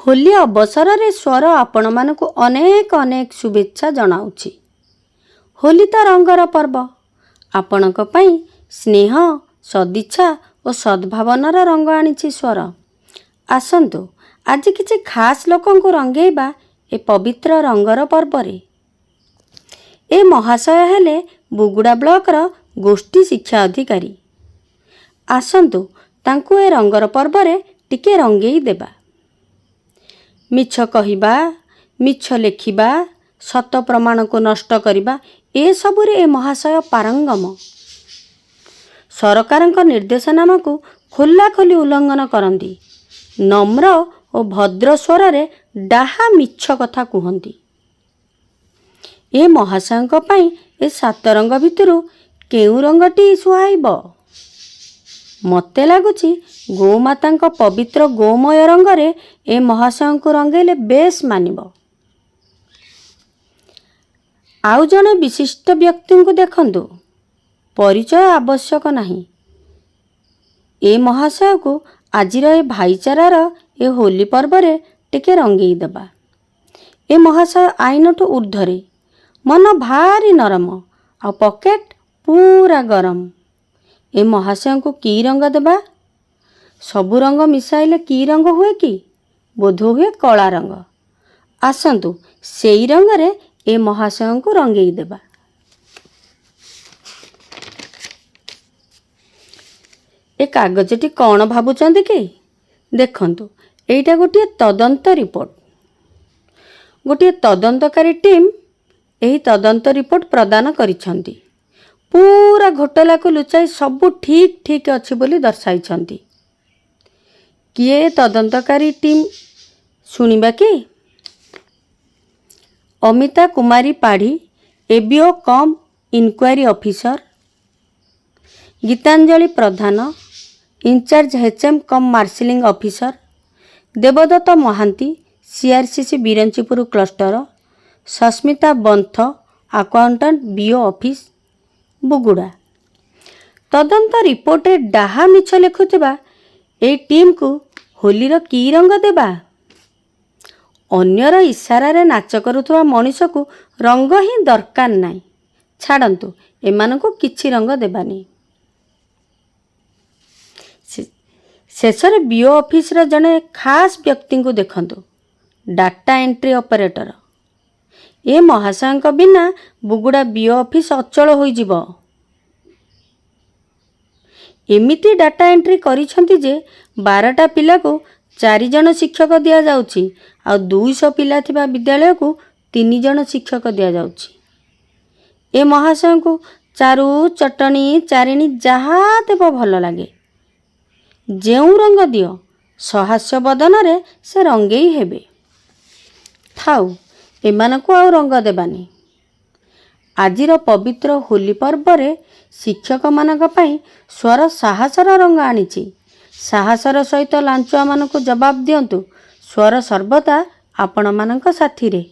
होली अवसर रे स्वर आपण मानकु अनेक अनेक शुभेच्छा जनाउछि। होली तो रंगर पर्व। आपणक पई स्नेह सदिच्छा और सद्भावनार रंग आनिछि स्वर। आसंतु आज किछि खास लोकंकु रंगेबा ए पवित्र रंगर पर्व रे। ए महाशय हेले बुगुड़ा ब्लॉकर गोष्ठी शिक्षा अधिकारी। आसंतु तांकु ए रंगर पर्व रे टिके रंगेई देबा। मिछ कहिबा, मिछ लेखिबा, सत प्रमाण को नष्ट करिबा ए सबुरे ए महाशय पारंगम। सरकारक निर्देशनामा को खोला खोली उल्लंघन करती। नम्र और भद्र स्वर रे डाहा मिछ कथा कुहंती। ए महाशयक पई ए सात रंग भितरु केउ रंगटी सुहाइब? मते लागुची गोमातांक पवित्र गोमय रंगरे ए महाशयंकु रंगेले बेस मानिब। आउ जणे विशिष्ट व्यक्ति को देखंतु, परिचय आवश्यक नहीं। ए महाशय को आजिर ए भाईचारार ए होली पर्व रे टिके रंगेई देबा। ए महाशय आईनठु ऊर्ध्वरे, मन भारी नरम आ पॉकेट पूरा गरम। ए महाशय को की रंग देबा? सबु रंग मिसाइले की रंग हुए कि? बोध हुए कला रंग। आसंतु सेई रंग रे ए महाशय को रंगेई देबा। ए कागजटी कौन भाबुचंदी कि? देखंतु एइटा गोटे तदंत रिपोर्ट। गोटे तदंतकारी टीम एही तदंत रिपोर्ट प्रदान करिछंती। पूरा घोटाला को लुचाई सबू ठीक ठीक अच्छी बोली दर्शाई। किए तदंतकारी टीम शुणिबा कि? Amita Kumari Padhi, ABO cum inquiry officer. Gitanjali Pradhan, incharge HM cum marshalling officer. देवदत्त Mohanty, CRCC Biranchipur cluster. Sasmita Banth, accountant BO office Buguda. तदंत रिपोर्ट रे डाहा मिछ लेखुथिबा ए टीम को होलीर की रंग देबा? अन्यर इशारा रे नाच करुथुवा मनीष को रंग ही दरकार नाही। छाड़ंतु एमानकु किछि रंग देबानी। शेषरे बीओ ऑफिस रे जने खास व्यक्ति को देखंतु, डाटा एंट्री ऑपरेटर। ए महाशयंक बिना बुगुड़ा बीओ ऑफिस अचल होई जिवो। एमिति डाटा एंट्री करिछंती जे 12टा पिला को 4 जन शिक्षक दिया जाउची आ 200 पिला थिबा विद्यालय को 3 जन शिक्षक दिया जाउची। ए महाशय को चारू चटनी चारिणी जहा देव भल लागे। जेउ रंग दियो सहास्य बदन रे से रंगेई हेबे। थाउ एमानकु आउ रंग देबानी। आजिर पवित्र होली पर्व रे शिक्षक मानक पई स्वर साहसर रंग आनिछि। साहसर सहित लांचुआ मानकु जवाब दियंतु। स्वर सर्वदा आपण मानक साथी रे।